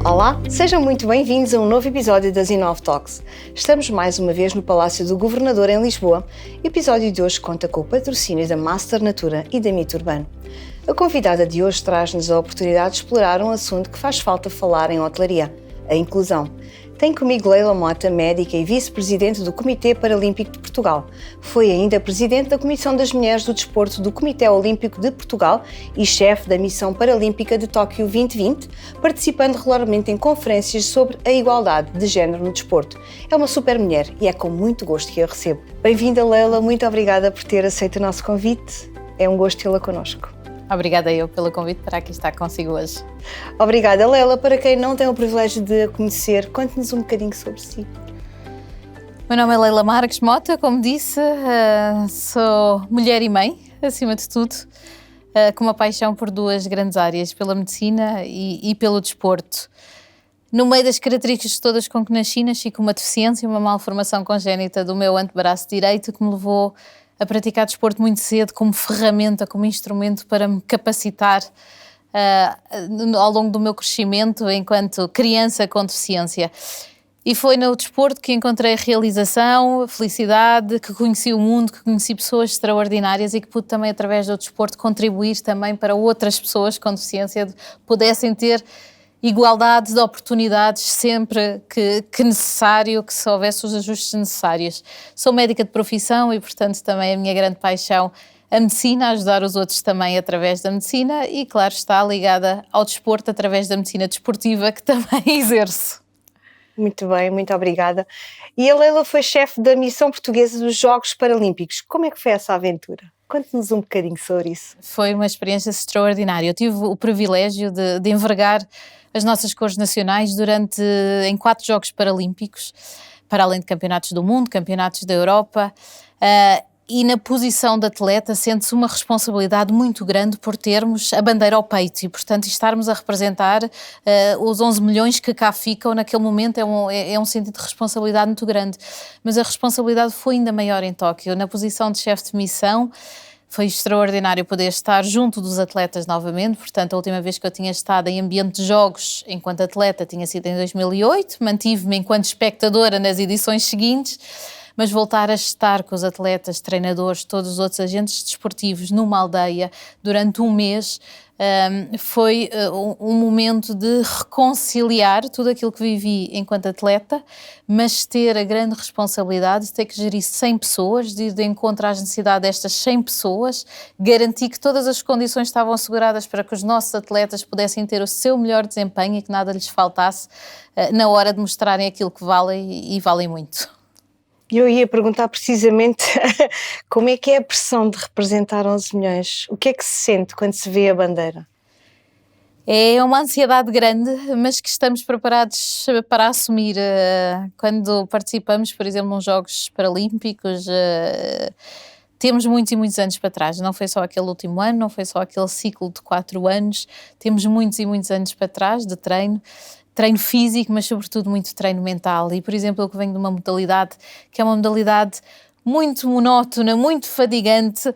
Olá, sejam muito bem-vindos a um novo episódio das Inov Talks. Estamos mais uma vez no Palácio do Governador em Lisboa. O episódio de hoje conta com o patrocínio da Master Natura e da Mito Urbano. A convidada de hoje traz-nos a oportunidade de explorar um assunto que faz falta falar em hotelaria, a inclusão. Tenho comigo Leila Mota, médica e vice-presidente do Comitê Paralímpico de Portugal. Foi ainda presidente da Comissão das Mulheres do Desporto do Comitê Olímpico de Portugal e chefe da Missão Paralímpica de Tóquio 2020, participando regularmente em conferências sobre a igualdade de género no desporto. É uma super mulher e é com muito gosto que a recebo. Bem-vinda, Leila, muito obrigada por ter aceito o nosso convite. É um gosto tê-la connosco. Obrigada eu pelo convite para aqui estar consigo hoje. Obrigada, Leila. Para quem não tem o privilégio de a conhecer, conte-nos um bocadinho sobre si. Meu nome é Leila Marques Mota, como disse, sou mulher e mãe, acima de tudo, com uma paixão por duas grandes áreas, pela medicina e pelo desporto. No meio das características todas com que nasci com uma deficiência, uma malformação congénita do meu antebraço direito que me levou a praticar desporto muito cedo como ferramenta, como instrumento para me capacitar ao longo do meu crescimento enquanto criança com deficiência. E foi no desporto que encontrei realização, felicidade, que conheci o mundo, que conheci pessoas extraordinárias e que pude também, através do desporto, contribuir também para outras pessoas com deficiência pudessem ter igualdade de oportunidades sempre que necessário, que se houvesse os ajustes necessários. Sou médica de profissão e, portanto, também a minha grande paixão a medicina, ajudar os outros também através da medicina e, claro, está ligada ao desporto através da medicina desportiva que também exerço. Muito bem, muito obrigada. E a Leila foi chefe da missão portuguesa dos Jogos Paralímpicos. Como é que foi essa aventura? Conte-nos um bocadinho sobre isso. Foi uma experiência extraordinária. Eu tive o privilégio de envergar as nossas cores nacionais em 4 Jogos Paralímpicos, para além de campeonatos do mundo, campeonatos da Europa, e na posição de atleta sente-se uma responsabilidade muito grande por termos a bandeira ao peito e, portanto, estarmos a representar os 11 milhões que cá ficam naquele momento é um sentido de responsabilidade muito grande. Mas a responsabilidade foi ainda maior em Tóquio. Na posição de chefe de missão, foi extraordinário poder estar junto dos atletas novamente, portanto a última vez que eu tinha estado em ambiente de jogos enquanto atleta tinha sido em 2008, mantive-me enquanto espectadora nas edições seguintes, mas voltar a estar com os atletas, treinadores, todos os outros agentes desportivos numa aldeia durante um mês foi um momento de reconciliar tudo aquilo que vivi enquanto atleta, mas ter a grande responsabilidade de ter que gerir 100 pessoas, de ir de encontro às necessidades destas 100 pessoas, garantir que todas as condições estavam asseguradas para que os nossos atletas pudessem ter o seu melhor desempenho e que nada lhes faltasse na hora de mostrarem aquilo que valem e valem muito. Eu ia perguntar precisamente como é que é a pressão de representar 11 milhões? O que é que se sente quando se vê a bandeira? É uma ansiedade grande, mas que estamos preparados para assumir. Quando participamos, por exemplo, nos Jogos Paralímpicos, temos muitos e muitos anos para trás. Não foi só aquele último ano, não foi só aquele ciclo de 4 anos. Temos muitos e muitos anos para trás de treino físico, mas sobretudo muito treino mental. E, por exemplo, eu que venho de uma modalidade que é uma modalidade muito monótona, muito fadigante,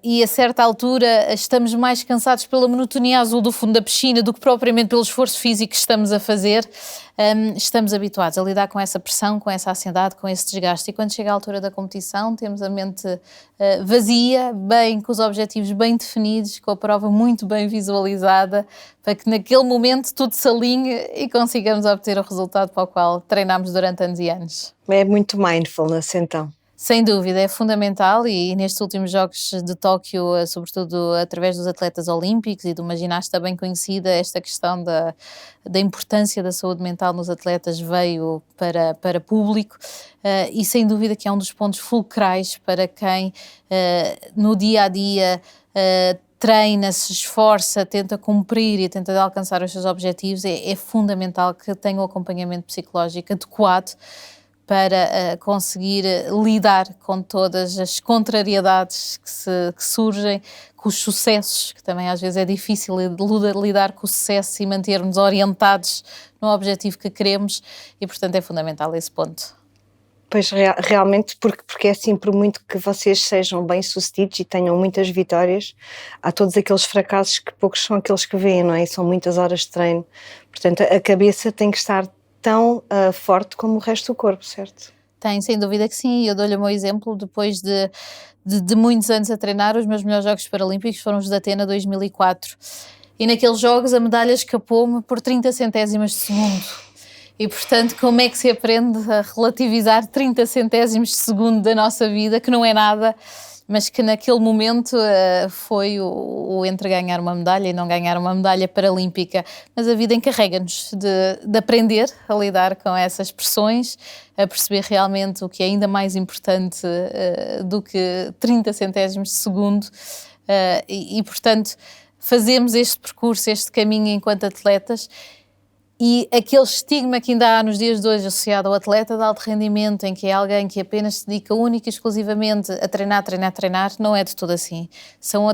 e a certa altura estamos mais cansados pela monotonia azul do fundo da piscina do que propriamente pelo esforço físico que estamos a fazer. Estamos habituados a lidar com essa pressão, com essa ansiedade, com esse desgaste, e quando chega a altura da competição temos a mente vazia, bem, com os objetivos bem definidos, com a prova muito bem visualizada, para que naquele momento tudo se alinhe e consigamos obter o resultado para o qual treinámos durante anos e anos. É muito mindfulness, então. Sem dúvida, é fundamental e nestes últimos Jogos de Tóquio, sobretudo através dos atletas olímpicos e de uma ginasta bem conhecida, esta questão da importância da saúde mental nos atletas veio para público e sem dúvida que é um dos pontos fulcrais para quem no dia-a-dia treina, se esforça, tenta cumprir e tenta alcançar os seus objetivos. É fundamental que tenha um acompanhamento psicológico adequado para conseguir lidar com todas as contrariedades que surgem, com os sucessos, que também às vezes é difícil lidar com o sucesso e mantermos orientados no objetivo que queremos e, portanto, é fundamental esse ponto. Pois realmente, porque é assim, por muito que vocês sejam bem-sucedidos e tenham muitas vitórias, há todos aqueles fracassos que poucos são aqueles que vêem, não é? E são muitas horas de treino. Portanto, a cabeça tem que estar tão forte como o resto do corpo, certo? Tem, sem dúvida que sim. Eu dou-lhe o meu exemplo, depois de muitos anos a treinar, os meus melhores Jogos Paralímpicos foram os de Atena 2004. E naqueles jogos a medalha escapou-me por 30 centésimas de segundo. E, portanto, como é que se aprende a relativizar 30 centésimos de segundo da nossa vida, que não é nada, mas que naquele momento foi o entre ganhar uma medalha e não ganhar uma medalha paralímpica. Mas a vida encarrega-nos de aprender a lidar com essas pressões, a perceber realmente o que é ainda mais importante do que 30 centésimos de segundo portanto, fazemos este percurso, este caminho enquanto atletas. E aquele estigma que ainda há nos dias de hoje associado ao atleta de alto rendimento, em que é alguém que apenas se dedica única e exclusivamente a treinar, não é de todo assim. Um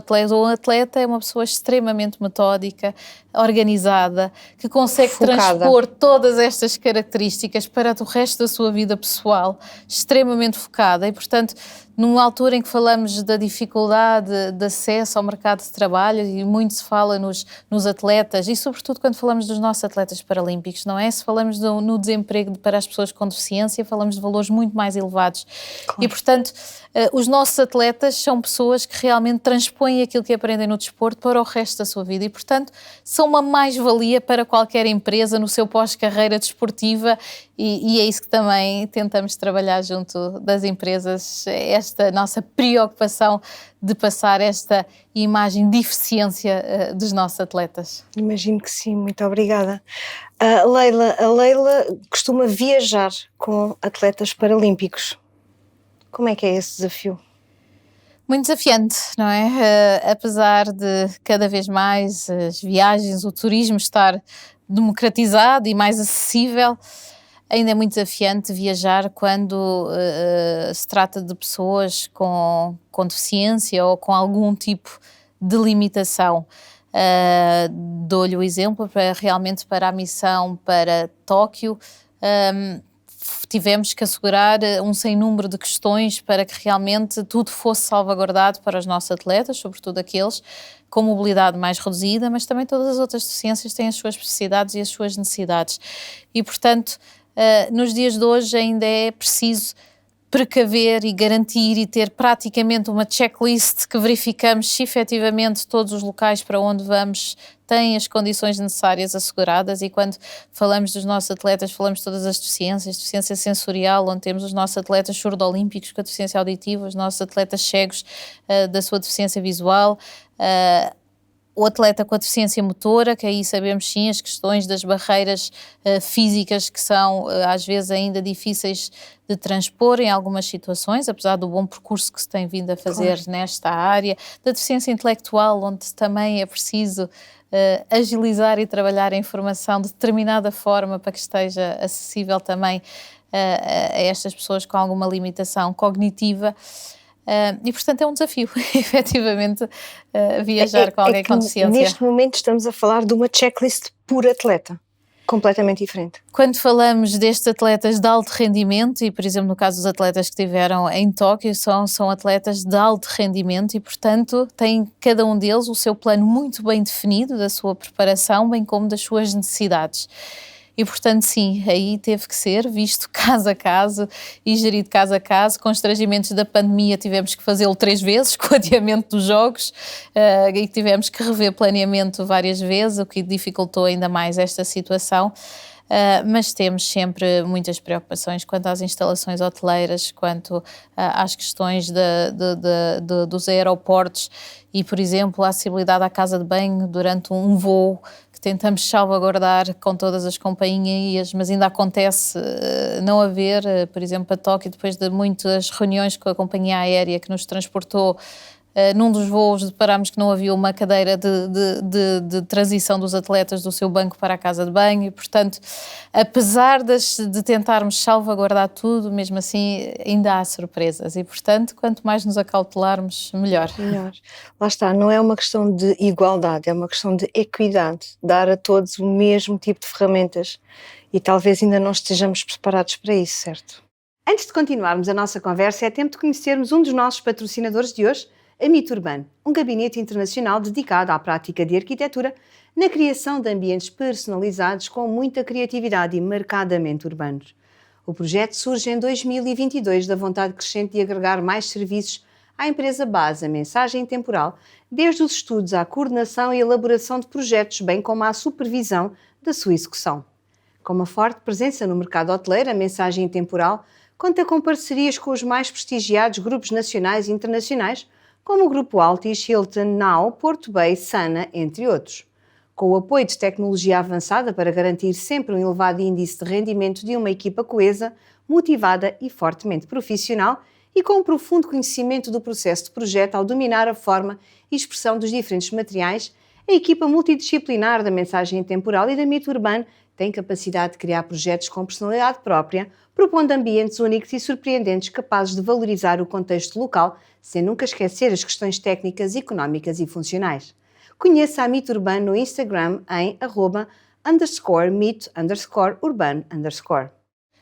atleta é uma pessoa extremamente metódica, organizada, que consegue transpor todas estas características para o resto da sua vida pessoal, extremamente focada e, portanto, numa altura em que falamos da dificuldade de acesso ao mercado de trabalho, e muito se fala nos atletas, e sobretudo quando falamos dos nossos atletas paralímpicos, não é? Se falamos no desemprego para as pessoas com deficiência, falamos de valores muito mais elevados. Claro. E, portanto, os nossos atletas são pessoas que realmente transpõem aquilo que aprendem no desporto para o resto da sua vida e, portanto, são uma mais-valia para qualquer empresa no seu pós-carreira desportiva e é isso que também tentamos trabalhar junto das empresas, esta nossa preocupação de passar esta imagem de eficiência dos nossos atletas. Imagino que sim, muito obrigada. A Leila costuma viajar com atletas paralímpicos. Como é que é esse desafio? Muito desafiante, não é? Apesar de cada vez mais as viagens, o turismo estar democratizado e mais acessível, ainda é muito desafiante viajar quando se trata de pessoas com deficiência ou com algum tipo de limitação. Dou-lhe o exemplo realmente para a missão para Tóquio. Tivemos que assegurar um sem número de questões para que realmente tudo fosse salvaguardado para os nossos atletas, sobretudo aqueles com mobilidade mais reduzida, mas também todas as outras deficiências têm as suas especificidades e as suas necessidades. E, portanto, nos dias de hoje ainda é preciso precaver e garantir e ter praticamente uma checklist que verificamos se efetivamente todos os locais para onde vamos têm as condições necessárias asseguradas e quando falamos dos nossos atletas falamos de todas as deficiências, deficiência sensorial, onde temos os nossos atletas surdo-olímpicos com a deficiência auditiva, os nossos atletas cegos da sua deficiência visual, o atleta com a deficiência motora, que aí sabemos sim as questões das barreiras físicas que são às vezes ainda difíceis de transpor em algumas situações, apesar do bom percurso que se tem vindo a fazer nesta área, da deficiência intelectual, onde também é preciso agilizar e trabalhar a informação de determinada forma para que esteja acessível também a estas pessoas com alguma limitação cognitiva. E, portanto, é um desafio, efetivamente, viajar com alguém com deficiência. Neste momento estamos a falar de uma checklist por atleta, completamente diferente. Quando falamos destes atletas de alto rendimento, e, por exemplo, no caso dos atletas que estiveram em Tóquio, são atletas de alto rendimento e, portanto, tem cada um deles o seu plano muito bem definido da sua preparação, bem como das suas necessidades. E, portanto, sim, aí teve que ser visto caso a caso e gerido caso a caso. Constrangimentos da pandemia tivemos que fazê-lo 3 vezes, com o adiamento dos jogos, e tivemos que rever planeamento várias vezes, o que dificultou ainda mais esta situação. Mas temos sempre muitas preocupações quanto às instalações hoteleiras, quanto às questões dos aeroportos e, por exemplo, a acessibilidade à casa de banho durante um voo, que tentamos salvaguardar com todas as companhias, mas ainda acontece não haver, por exemplo, a Tóquio, depois de muitas reuniões com a companhia aérea que nos transportou, num dos voos deparámos que não havia uma cadeira de transição dos atletas do seu banco para a casa de banho e, portanto, apesar de tentarmos salvaguardar tudo, mesmo assim ainda há surpresas e, portanto, quanto mais nos acautelarmos, melhor. Lá está, não é uma questão de igualdade, é uma questão de equidade, dar a todos o mesmo tipo de ferramentas e talvez ainda não estejamos preparados para isso, certo? Antes de continuarmos a nossa conversa, é tempo de conhecermos um dos nossos patrocinadores de hoje, a Mito Urbano, um gabinete internacional dedicado à prática de arquitetura na criação de ambientes personalizados com muita criatividade e marcadamente urbanos. O projeto surge em 2022 da vontade crescente de agregar mais serviços à empresa base, a mensagem temporal, desde os estudos à coordenação e elaboração de projetos, bem como à supervisão da sua execução. Com uma forte presença no mercado hoteleiro, a mensagem temporal conta com parcerias com os mais prestigiados grupos nacionais e internacionais, como o Grupo Altis, Hilton, Now, Porto Bay, Sana, entre outros. Com o apoio de tecnologia avançada para garantir sempre um elevado índice de rendimento de uma equipa coesa, motivada e fortemente profissional, e com um profundo conhecimento do processo de projeto ao dominar a forma e expressão dos diferentes materiais, a equipa multidisciplinar da mensagem temporal e da Mito Urbano tem capacidade de criar projetos com personalidade própria, propondo ambientes únicos e surpreendentes capazes de valorizar o contexto local, sem nunca esquecer as questões técnicas, económicas e funcionais. Conheça a Mito Urbano no Instagram em @mito_urbano_.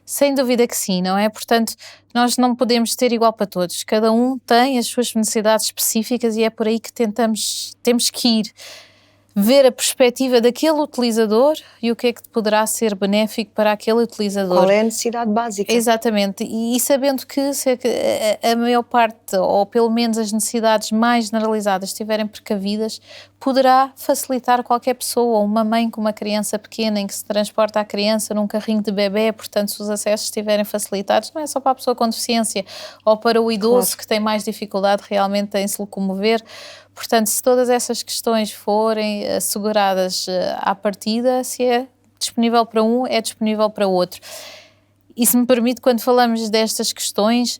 Sem dúvida que sim, não é? Portanto, nós não podemos ter igual para todos. Cada um tem as suas necessidades específicas e é por aí que temos que ir ver a perspectiva daquele utilizador e o que é que poderá ser benéfico para aquele utilizador. Qual é a necessidade básica? Exatamente, e sabendo que se a maior parte, ou pelo menos as necessidades mais generalizadas estiverem precavidas, poderá facilitar qualquer pessoa, uma mãe com uma criança pequena em que se transporta a criança num carrinho de bebê, portanto se os acessos estiverem facilitados, não é só para a pessoa com deficiência ou para o idoso, claro, que tem mais dificuldade realmente em se locomover. Portanto, se todas essas questões forem asseguradas à partida, se é disponível para um, é disponível para o outro. E se me permite, quando falamos destas questões,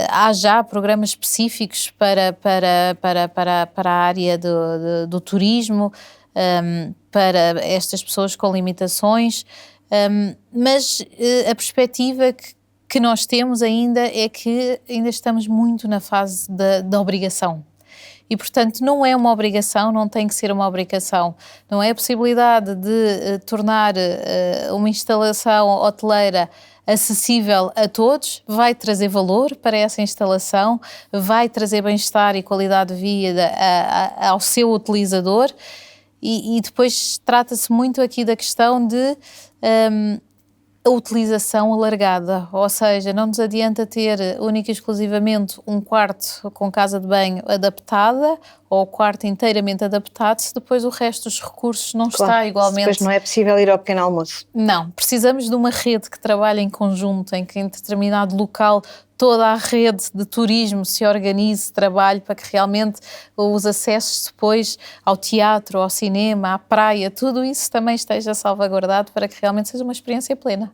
há já programas específicos para a área do turismo, para estas pessoas com limitações, mas a perspectiva que nós temos ainda é que ainda estamos muito na fase da obrigação. E, portanto, não é uma obrigação, não tem que ser uma obrigação. Não é a possibilidade de tornar uma instalação hoteleira acessível a todos, vai trazer valor para essa instalação, vai trazer bem-estar e qualidade de vida ao seu utilizador e depois trata-se muito aqui da questão de a utilização alargada, ou seja, não nos adianta ter única e exclusivamente um quarto com casa de banho adaptada ou o quarto inteiramente adaptado, se depois o resto dos recursos não está igualmente. Depois não é possível ir ao pequeno almoço. Não, precisamos de uma rede que trabalhe em conjunto, em que em determinado local toda a rede de turismo se organize, trabalhe para que realmente os acessos depois ao teatro, ao cinema, à praia, tudo isso também esteja salvaguardado para que realmente seja uma experiência plena.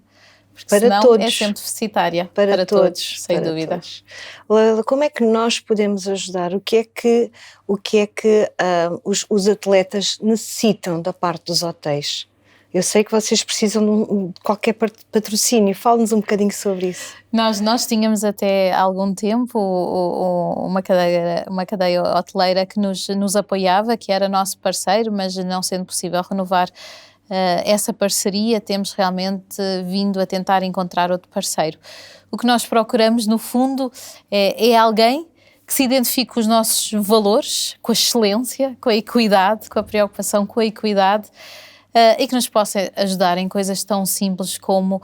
Porque para senão todos. É sempre deficitária. Para todos, sem dúvida. Todos. Leila, como é que nós podemos ajudar? O que é que os atletas necessitam da parte dos hotéis? Eu sei que vocês precisam de qualquer patrocínio. Fale-nos um bocadinho sobre isso. Nós tínhamos até algum tempo uma cadeia hoteleira que nos apoiava, que era nosso parceiro, mas não sendo possível renovar essa parceria, temos realmente vindo a tentar encontrar outro parceiro. O que nós procuramos, no fundo, é alguém que se identifique com os nossos valores, com a excelência, com a equidade, com a preocupação com a equidade, e que nos possa ajudar em coisas tão simples como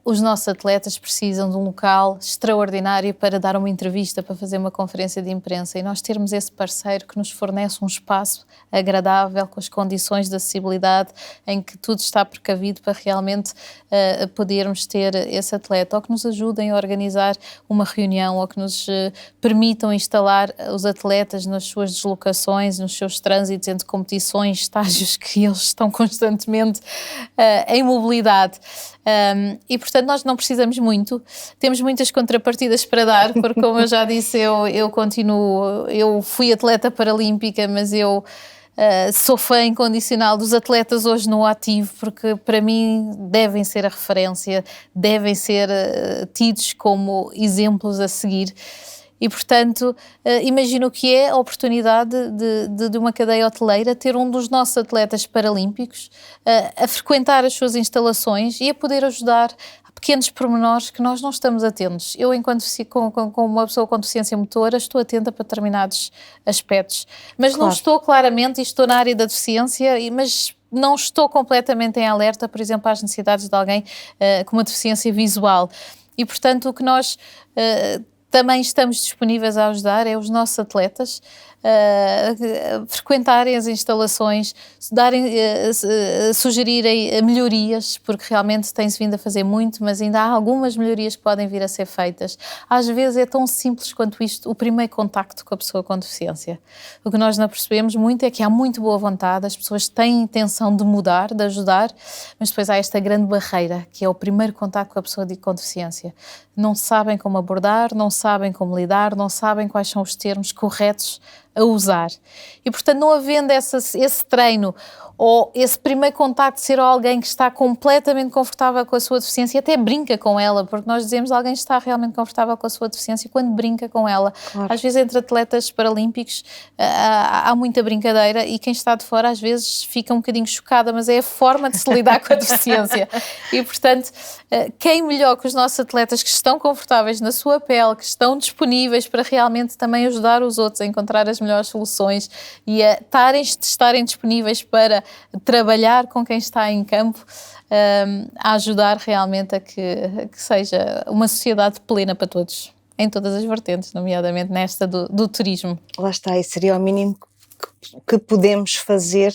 os nossos atletas precisam de um local extraordinário para dar uma entrevista, para fazer uma conferência de imprensa, e nós termos esse parceiro que nos fornece um espaço agradável, com as condições de acessibilidade, em que tudo está precavido para realmente podermos ter esse atleta, ou que nos ajudem a organizar uma reunião, ou que nos permitam instalar os atletas nas suas deslocações, nos seus trânsitos entre competições, estágios que eles estão constantemente em mobilidade. E portanto nós não precisamos muito, temos muitas contrapartidas para dar, porque como eu já disse, eu fui atleta paralímpica, mas eu sou fã incondicional dos atletas hoje no ativo, porque para mim devem ser a referência, devem ser tidos como exemplos a seguir. E, portanto, imagino o que é a oportunidade de uma cadeia hoteleira ter um dos nossos atletas paralímpicos a frequentar as suas instalações e a poder ajudar a pequenos pormenores que nós não estamos atentos. Eu, enquanto com uma pessoa com deficiência motora, estou atenta para determinados aspectos, mas Claro. não estou claramente, e estou na área da deficiência, mas não estou completamente em alerta, por exemplo, às necessidades de alguém com uma deficiência visual. E, portanto, o que nós também estamos disponíveis a ajudar é os nossos atletas frequentarem as instalações, sugerirem melhorias, porque realmente tem-se vindo a fazer muito, mas ainda há algumas melhorias que podem vir a ser feitas. Às vezes é tão simples quanto isto, o primeiro contacto com a pessoa com deficiência. O que nós não percebemos muito é que há muito boa vontade, as pessoas têm intenção de mudar, de ajudar, mas depois há esta grande barreira, que é o primeiro contacto com a pessoa com deficiência. Não sabem como abordar, não sabem como lidar, não sabem quais são os termos corretos a usar. E, portanto, não havendo esse treino ou esse primeiro contacto de ser alguém que está completamente confortável com a sua deficiência, até brinca com ela, porque nós dizemos que alguém está realmente confortável com a sua deficiência quando brinca com ela. Claro. Às vezes, entre atletas paralímpicos, há muita brincadeira e quem está de fora, às vezes, fica um bocadinho chocada, mas é a forma de se lidar com a deficiência. E, portanto, quem melhor que os nossos atletas que estão confortáveis na sua pele, que estão disponíveis para realmente também ajudar os outros a encontrar as melhores soluções e a estarem disponíveis para trabalhar com quem está em campo, a ajudar realmente a que seja uma sociedade plena para todos, em todas as vertentes, nomeadamente nesta do turismo. Lá está, e seria o mínimo que podemos fazer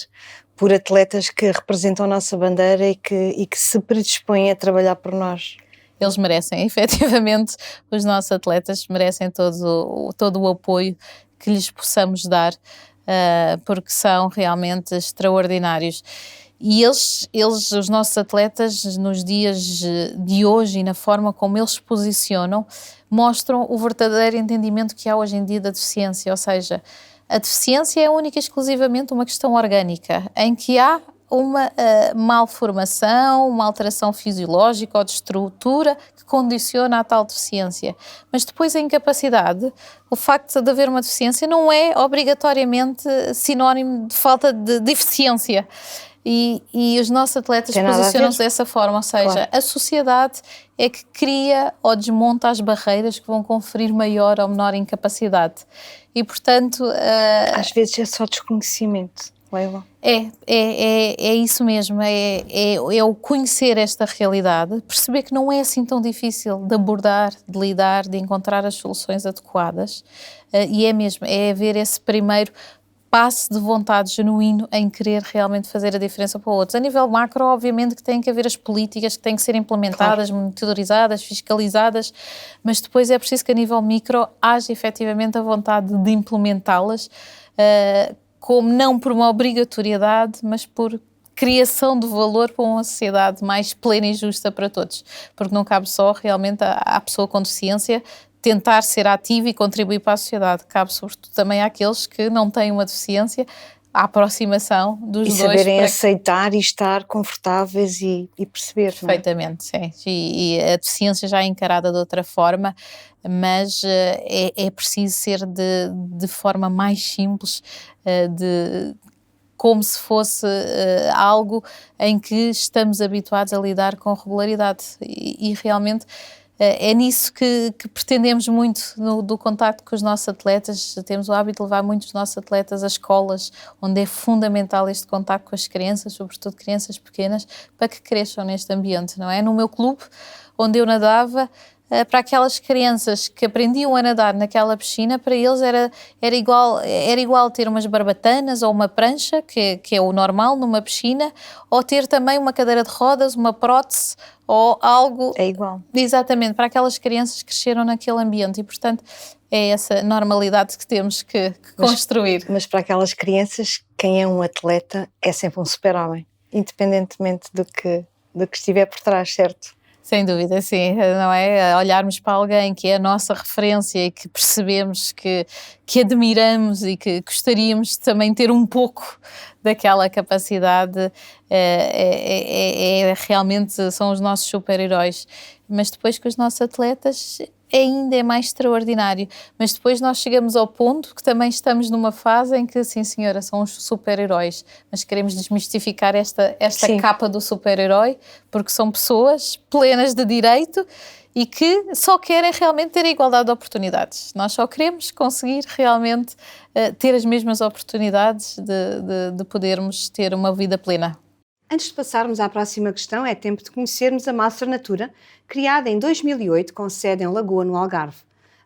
por atletas que representam a nossa bandeira e que se predispõem a trabalhar por nós. Eles merecem, efetivamente, os nossos atletas merecem todo o apoio que lhes possamos dar, porque são realmente extraordinários. E eles, os nossos atletas, nos dias de hoje e na forma como eles se posicionam, mostram o verdadeiro entendimento que há hoje em dia da deficiência, ou seja, a deficiência é única e exclusivamente uma questão orgânica, em que há uma malformação, uma alteração fisiológica ou de estrutura que condiciona a tal deficiência. Mas depois a incapacidade, o facto de haver uma deficiência não é obrigatoriamente sinónimo de falta de deficiência. E os nossos atletas posicionam-se dessa forma, ou seja, claro, a sociedade é que cria ou desmonta as barreiras que vão conferir maior ou menor incapacidade. E, portanto... às vezes é só desconhecimento, Leila. É isso mesmo, é o conhecer esta realidade, perceber que não é assim tão difícil de abordar, de lidar, de encontrar as soluções adequadas, e é haver esse primeiro passo de vontade genuíno em querer realmente fazer a diferença para outros. A nível macro, obviamente que tem que haver as políticas que têm que ser implementadas, claro, monitorizadas, fiscalizadas, mas depois é preciso que a nível micro haja efetivamente a vontade de implementá-las, como não por uma obrigatoriedade, mas por criação de valor para uma sociedade mais plena e justa para todos. Porque não cabe só realmente à pessoa com deficiência tentar ser ativo e contribuir para a sociedade. Cabe sobretudo também àqueles que não têm uma deficiência, a aproximação dos dois. E saberem aceitar e estar confortáveis e perceber. Perfeitamente, sim. E a deficiência já é encarada de outra forma, mas é preciso ser de forma mais simples, como se fosse algo em que estamos habituados a lidar com regularidade. E realmente é nisso que pretendemos muito do contacto com os nossos atletas. Temos o hábito de levar muitos dos nossos atletas a escolas, onde é fundamental este contacto com as crianças, sobretudo crianças pequenas, para que cresçam neste ambiente, não é? No meu clube, onde eu nadava, para aquelas crianças que aprendiam a nadar naquela piscina, para eles era igual ter umas barbatanas ou uma prancha, que é o normal numa piscina, ou ter também uma cadeira de rodas, uma prótese ou algo... É igual. Exatamente, para aquelas crianças que cresceram naquele ambiente e, portanto, é essa normalidade que temos que construir. Mas para aquelas crianças, quem é um atleta é sempre um super-homem, independentemente do que estiver por trás, certo? Sem dúvida, sim, não é? Olharmos para alguém que é a nossa referência e que percebemos que admiramos e que gostaríamos de também ter um pouco daquela capacidade, realmente são os nossos super-heróis. Mas depois com os nossos atletas ainda é mais extraordinário, mas depois nós chegamos ao ponto que também estamos numa fase em que, sim senhora, são os super-heróis, mas queremos desmistificar esta capa do super-herói, porque são pessoas plenas de direito e que só querem realmente ter a igualdade de oportunidades. Nós só queremos conseguir realmente ter as mesmas oportunidades de podermos ter uma vida plena. Antes de passarmos à próxima questão, é tempo de conhecermos a Master Natura, criada em 2008 com sede em Lagoa, no Algarve.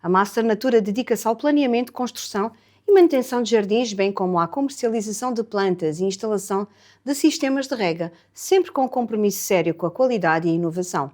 A Master Natura dedica-se ao planeamento, construção e manutenção de jardins, bem como à comercialização de plantas e instalação de sistemas de rega, sempre com um compromisso sério com a qualidade e a inovação.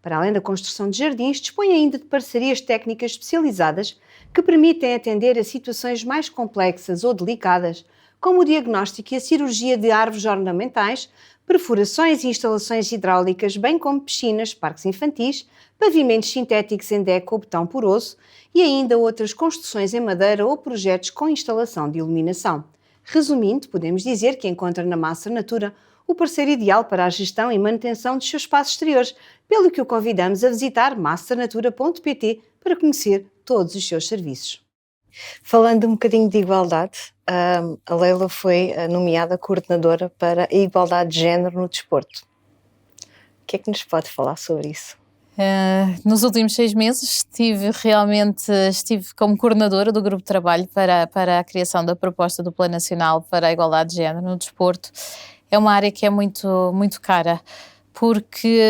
Para além da construção de jardins, dispõe ainda de parcerias técnicas especializadas que permitem atender a situações mais complexas ou delicadas, como o diagnóstico e a cirurgia de árvores ornamentais, perfurações e instalações hidráulicas, bem como piscinas, parques infantis, pavimentos sintéticos em deco ou betão poroso e ainda outras construções em madeira ou projetos com instalação de iluminação. Resumindo, podemos dizer que encontra na Master Natura o parceiro ideal para a gestão e manutenção dos seus espaços exteriores, pelo que o convidamos a visitar masternatura.pt para conhecer todos os seus serviços. Falando um bocadinho de igualdade, a Leila foi nomeada coordenadora para a igualdade de género no desporto. O que é que nos pode falar sobre isso? Nos últimos 6 meses estive como coordenadora do grupo de trabalho para a criação da proposta do Plano Nacional para a Igualdade de Género no desporto. É uma área que é muito, muito cara, porque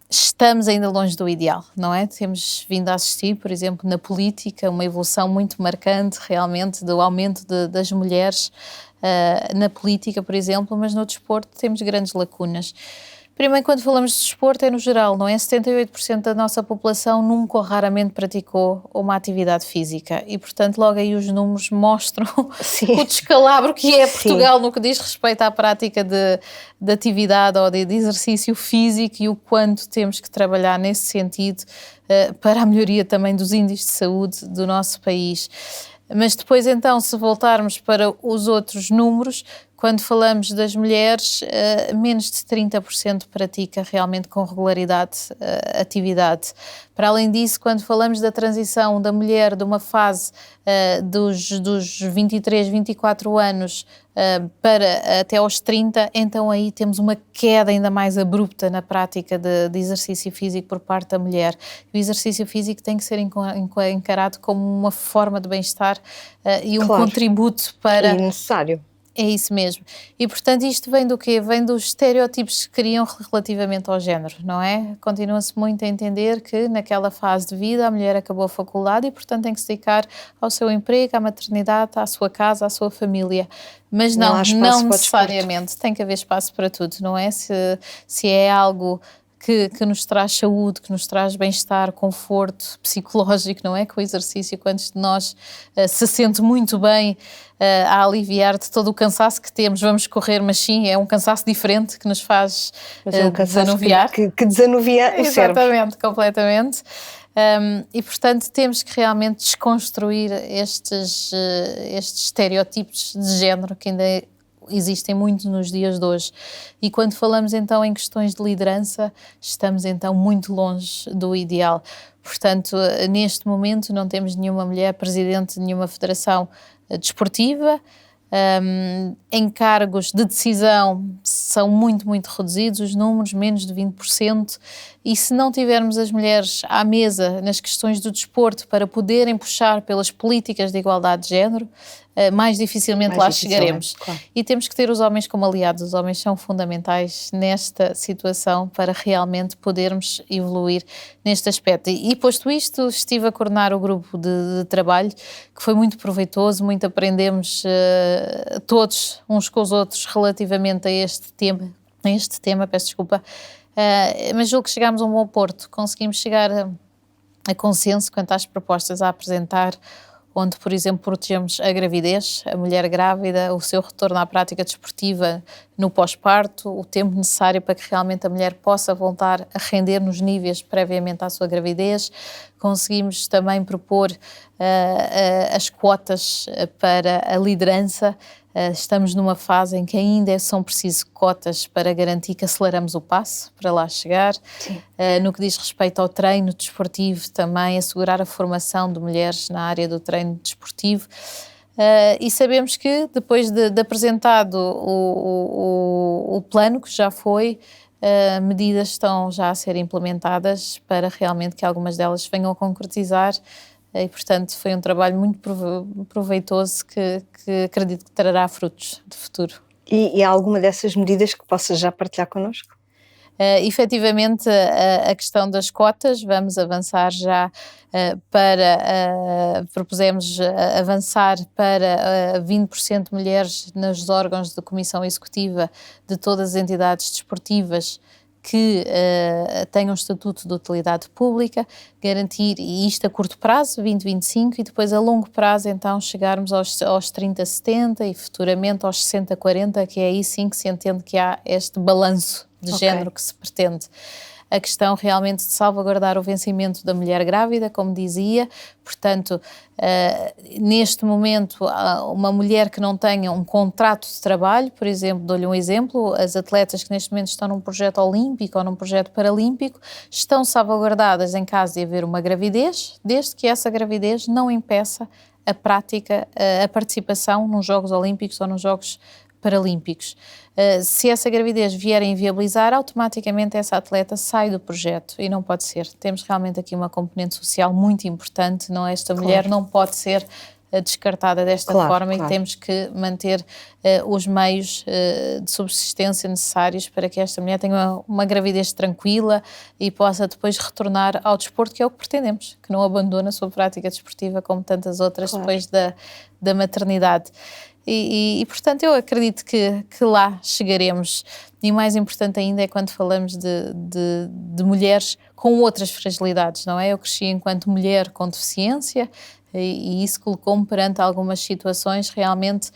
estamos ainda longe do ideal, não é? Temos vindo a assistir, por exemplo, na política, uma evolução muito marcante realmente do aumento das mulheres na política, por exemplo, mas no desporto temos grandes lacunas. Primeiro, quando falamos de desporto, é no geral, não é? 78% da nossa população nunca ou raramente praticou uma atividade física e, portanto, logo aí os números mostram o descalabro que é Portugal no que diz respeito à prática de atividade ou de exercício físico e o quanto temos que trabalhar nesse sentido para a melhoria também dos índices de saúde do nosso país. Mas depois, então, se voltarmos para os outros números, quando falamos das mulheres, menos de 30% pratica realmente com regularidade atividade. Para além disso, quando falamos da transição da mulher de uma fase dos 23, 24 anos para até aos 30, então aí temos uma queda ainda mais abrupta na prática de exercício físico por parte da mulher. O exercício físico tem que ser encarado como uma forma de bem-estar e um contributo para... E necessário. É isso mesmo. E, portanto, isto vem do quê? Vem dos estereótipos que criam relativamente ao género, não é? Continua-se muito a entender que naquela fase de vida a mulher acabou a faculdade e, portanto, tem que se dedicar ao seu emprego, à maternidade, à sua casa, à sua família. Mas não necessariamente. Tem que haver espaço para tudo, não é? Se é algo que nos traz saúde, que nos traz bem-estar, conforto psicológico, não é? Que o exercício, quantos de nós se sente muito bem a aliviar de todo o cansaço que temos, vamos correr, mas sim, é um cansaço diferente que nos faz desanuviar. Que desanuvia o cérebro. Exatamente, completamente. E, portanto, temos que realmente desconstruir estes estereótipos de género que ainda existem muito nos dias de hoje. E quando falamos então em questões de liderança, estamos então muito longe do ideal. Portanto, neste momento não temos nenhuma mulher presidente de nenhuma federação desportiva. Em cargos de decisão são muito, muito reduzidos os números, menos de 20%, e se não tivermos as mulheres à mesa nas questões do desporto para poderem puxar pelas políticas de igualdade de género, mais dificilmente lá chegaremos. Claro. E temos que ter os homens como aliados. Os homens são fundamentais nesta situação para realmente podermos evoluir neste aspecto. E posto isto, estive a coordenar o grupo de trabalho, que foi muito proveitoso, muito aprendemos todos uns com os outros relativamente a este tema, peço desculpa, mas julgo que chegámos a um bom porto, conseguimos chegar a consenso quanto às propostas a apresentar, onde, por exemplo, protegemos a gravidez, a mulher grávida, o seu retorno à prática desportiva no pós-parto, o tempo necessário para que realmente a mulher possa voltar a render nos níveis previamente à sua gravidez. Conseguimos também propor as cotas para a liderança Estamos numa fase em que ainda são precisas cotas para garantir que aceleramos o passo para lá chegar. No que diz respeito ao treino desportivo, também assegurar a formação de mulheres na área do treino desportivo. E sabemos que depois de apresentado o plano que já foi, medidas estão já a ser implementadas para realmente que algumas delas venham a concretizar. E, portanto, foi um trabalho muito proveitoso que acredito que trará frutos de futuro. E há alguma dessas medidas que possas já partilhar connosco? Efetivamente, a questão das cotas, vamos avançar já propusemos avançar para 20% de mulheres nos órgãos de comissão executiva de todas as entidades desportivas que tenham estatuto de utilidade pública, garantir, e isto a curto prazo, 2025, e depois a longo prazo, então, chegarmos aos 30-70 e futuramente aos 60-40, que é aí sim que se entende que há este balanço de género que se pretende. A questão realmente de salvaguardar o vencimento da mulher grávida, como dizia, portanto, neste momento, uma mulher que não tenha um contrato de trabalho, por exemplo, dou-lhe um exemplo, as atletas que neste momento estão num projeto olímpico ou num projeto paralímpico, estão salvaguardadas em caso de haver uma gravidez, desde que essa gravidez não impeça a prática, a participação nos Jogos Olímpicos ou nos Jogos Paralímpicos. Se essa gravidez vier a inviabilizar, automaticamente essa atleta sai do projeto e não pode ser. Temos realmente aqui uma componente social muito importante, não é? Esta mulher não pode ser descartada desta forma e temos que manter os meios de subsistência necessários para que esta mulher tenha uma gravidez tranquila e possa depois retornar ao desporto, que é o que pretendemos, que não abandone a sua prática desportiva como tantas outras depois da maternidade. E, portanto, eu acredito que lá chegaremos. E mais importante ainda é quando falamos de mulheres com outras fragilidades, não é? Eu cresci enquanto mulher com deficiência e isso colocou-me perante algumas situações realmente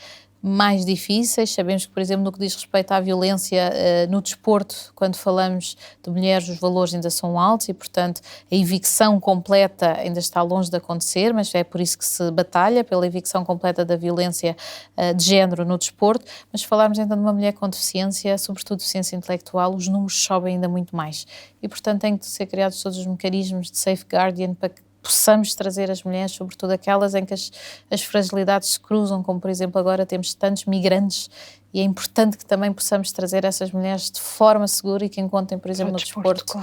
mais difíceis. Sabemos que, por exemplo, no que diz respeito à violência no desporto, quando falamos de mulheres, os valores ainda são altos e, portanto, a evicção completa ainda está longe de acontecer, mas é por isso que se batalha pela evicção completa da violência de género no desporto. Mas se falarmos então de uma mulher com deficiência, sobretudo deficiência intelectual, os números sobem ainda muito mais. E, portanto, têm que ser criados todos os mecanismos de safeguarding para que possamos trazer as mulheres, sobretudo aquelas em que as fragilidades se cruzam, como por exemplo agora temos tantos migrantes e é importante que também possamos trazer essas mulheres de forma segura e que encontrem, por exemplo, no desporto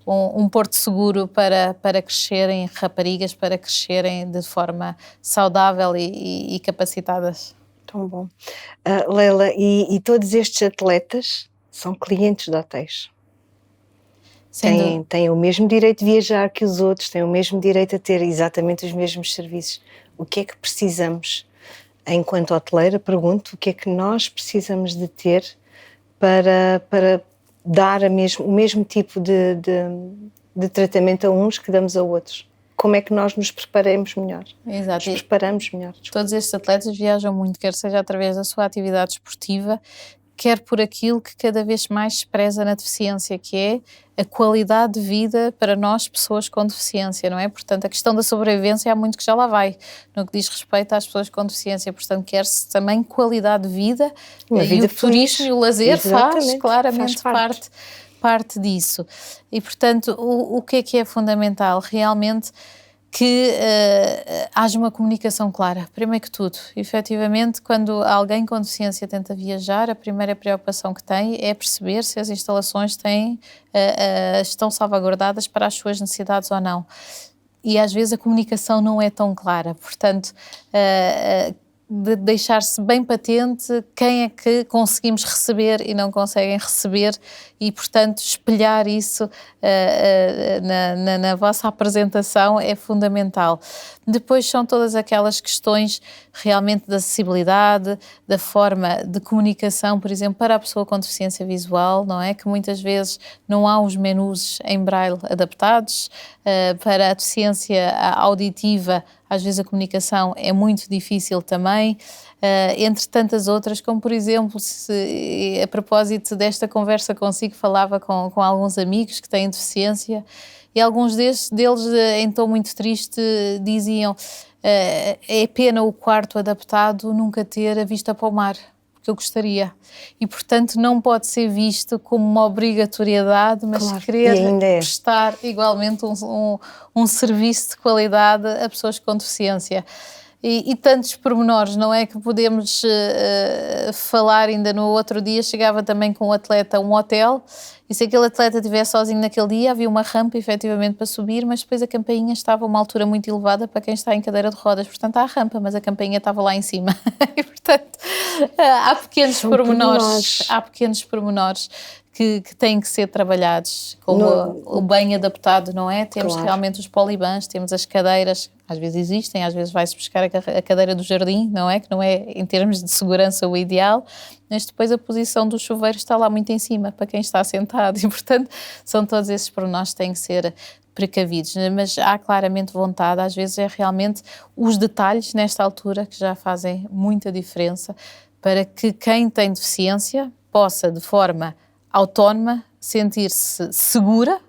um porto seguro para crescerem, raparigas para crescerem de forma saudável e capacitadas. Tão bom. Leila, e todos estes atletas são clientes de hotéis? Têm o mesmo direito de viajar que os outros, têm o mesmo direito a ter exatamente os mesmos serviços. O que é que precisamos, enquanto hoteleira, pergunto, o que é que nós precisamos de ter para dar o mesmo tipo de tratamento a uns que damos a outros? Como é que nós nos preparamos melhor? Exato. Nos preparamos melhor. Todos estes atletas viajam muito, quer seja através da sua atividade esportiva, quer por aquilo que cada vez mais se preza na deficiência, que é a qualidade de vida para nós, pessoas com deficiência, não é? Portanto, a questão da sobrevivência há muito que já lá vai, no que diz respeito às pessoas com deficiência. Portanto, quer-se também qualidade de vida e o turismo e o lazer faz claramente parte disso. E, portanto, o que é fundamental? Realmente que haja uma comunicação clara, primeiro que tudo. Efetivamente, quando alguém com deficiência tenta viajar, a primeira preocupação que tem é perceber se as instalações estão salvaguardadas para as suas necessidades ou não. E às vezes a comunicação não é tão clara, portanto, de deixar-se bem patente quem é que conseguimos receber e não conseguem receber e, portanto, espelhar isso na vossa apresentação é fundamental. Depois são todas aquelas questões realmente da acessibilidade, da forma de comunicação, por exemplo, para a pessoa com deficiência visual, não é? Que muitas vezes não há os menus em braille adaptados. Para a deficiência auditiva, às vezes a comunicação é muito difícil também, entre tantas outras, como por exemplo, a propósito desta conversa consigo, falava com alguns amigos que têm deficiência E alguns deles, em tom muito triste, diziam: é pena o quarto adaptado nunca ter a vista para o mar, porque eu gostaria. E, portanto, não pode ser visto como uma obrigatoriedade, mas claro, querer prestar igualmente um serviço de qualidade a pessoas com deficiência. E tantos pormenores, não é? Que podemos falar. Ainda no outro dia chegava também com um atleta a um hotel, e se aquele atleta estivesse sozinho naquele dia, havia uma rampa efetivamente para subir, mas depois a campainha estava a uma altura muito elevada para quem está em cadeira de rodas, portanto há a rampa, mas a campainha estava lá em cima. E portanto há pequenos pormenores que têm que ser trabalhados, como o bem adaptado, não é? Temos realmente os polibans, temos as cadeiras, às vezes existem, às vezes vai-se buscar a cadeira do jardim, não é? Que não é, em termos de segurança, o ideal, mas depois a posição do chuveiro está lá muito em cima, para quem está sentado, e portanto são todos esses pormenores que têm que ser precavidos, mas há claramente vontade, às vezes é realmente os detalhes nesta altura que já fazem muita diferença para que quem tem deficiência possa, de forma autónoma, sentir-se segura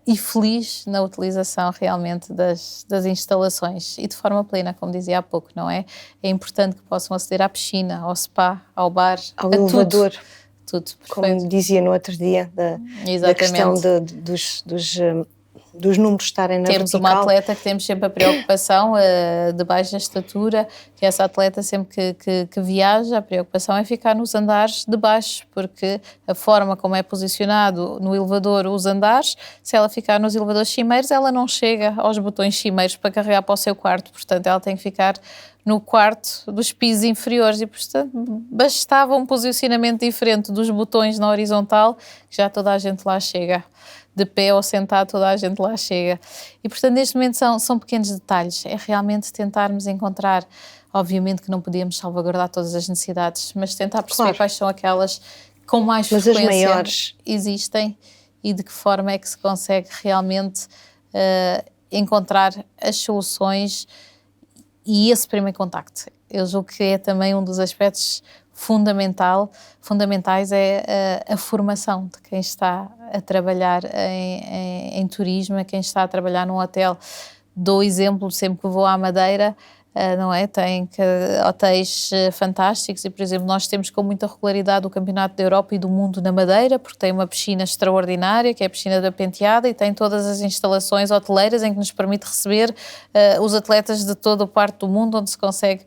e feliz na utilização realmente das instalações e de forma plena, como dizia há pouco, não é? É importante que possam aceder à piscina, ao spa, ao bar, ao elevador. Tudo. Como dizia no outro dia, da questão dos números estarem na vertical. Temos uma atleta que temos sempre a preocupação de baixa estatura, que essa atleta sempre que viaja, a preocupação é ficar nos andares de baixo, porque a forma como é posicionado no elevador os andares, se ela ficar nos elevadores cimeiros, ela não chega aos botões cimeiros para carregar para o seu quarto, portanto ela tem que ficar no quarto dos pisos inferiores e, portanto, bastava um posicionamento diferente dos botões na horizontal, que já toda a gente lá chega. De pé ou sentado, toda a gente lá chega. E, portanto, neste momento são pequenos detalhes. É realmente tentarmos encontrar, obviamente que não podíamos salvaguardar todas as necessidades, mas tentar perceber quais são aquelas com mais frequência existem e de que forma é que se consegue realmente encontrar as soluções e esse primeiro contacto. Eu julgo que é também um dos aspectos fundamentais é a formação de quem está a trabalhar em turismo, quem está a trabalhar num hotel. Dou exemplo, sempre que vou à Madeira, não é? Tem hotéis fantásticos e, por exemplo, nós temos com muita regularidade o Campeonato da Europa e do Mundo na Madeira, porque tem uma piscina extraordinária, que é a piscina da Penteada, e tem todas as instalações hoteleiras em que nos permite receber os atletas de toda a parte do mundo, onde se consegue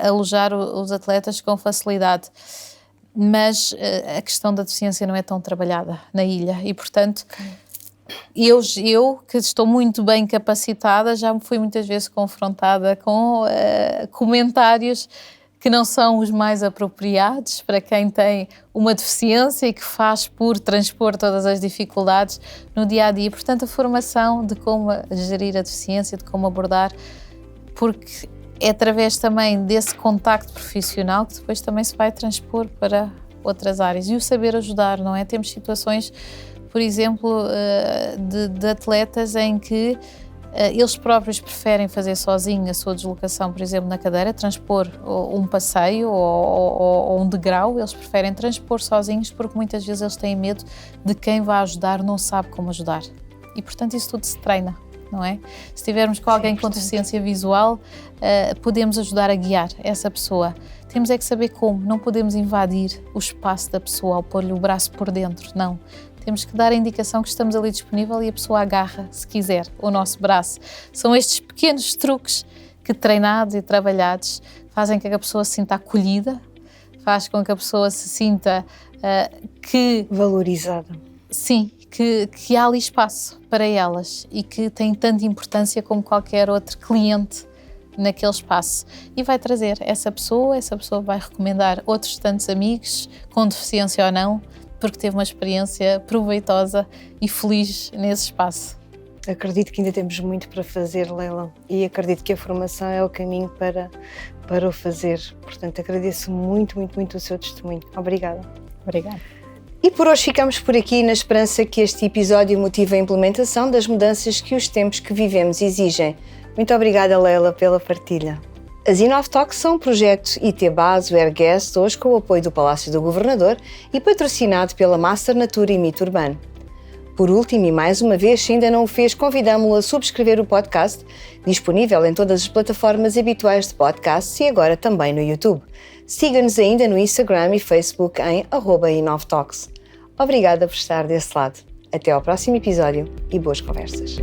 alojar os atletas com facilidade. Mas a questão da deficiência não é tão trabalhada na ilha e, portanto, eu que estou muito bem capacitada, já me fui muitas vezes confrontada com comentários que não são os mais apropriados para quem tem uma deficiência e que faz por transpor todas as dificuldades no dia-a-dia. Portanto, a formação de como gerir a deficiência, de como abordar, porque é através também desse contacto profissional que depois também se vai transpor para outras áreas. E o saber ajudar, não é? Temos situações, por exemplo, de atletas em que eles próprios preferem fazer sozinho a sua deslocação, por exemplo, na cadeira, transpor um passeio ou um degrau, eles preferem transpor sozinhos porque muitas vezes eles têm medo de quem vai ajudar não sabe como ajudar. E, portanto, isso tudo se treina, não é? Se tivermos com alguém com deficiência visual, podemos ajudar a guiar essa pessoa. Temos é que saber como, não podemos invadir o espaço da pessoa ao pôr-lhe o braço por dentro, não. Temos que dar a indicação que estamos ali disponível e a pessoa agarra, se quiser, o nosso braço. São estes pequenos truques que, treinados e trabalhados, fazem com que a pessoa se sinta acolhida, faz com que a pessoa se sinta valorizada. Sim, que há ali espaço para elas e que tem tanta importância como qualquer outro cliente naquele espaço. E vai trazer essa pessoa vai recomendar outros tantos amigos, com deficiência ou não, porque teve uma experiência proveitosa e feliz nesse espaço. Acredito que ainda temos muito para fazer, Leila, e acredito que a formação é o caminho para o fazer. Portanto, agradeço muito, muito, muito o seu testemunho. Obrigada. Obrigada. E por hoje ficamos por aqui na esperança que este episódio motive a implementação das mudanças que os tempos que vivemos exigem. Muito obrigada, Leila, pela partilha. As InnovTalks são um projeto IT Base Wear Guest, hoje com o apoio do Palácio do Governador e patrocinado pela Master Natura e Mito Urbano. Por último, e mais uma vez, se ainda não o fez, convidamo-lo a subscrever o podcast, disponível em todas as plataformas habituais de podcasts e agora também no YouTube. Siga-nos ainda no Instagram e Facebook em @inovtalks. Obrigada por estar desse lado. Até ao próximo episódio e boas conversas.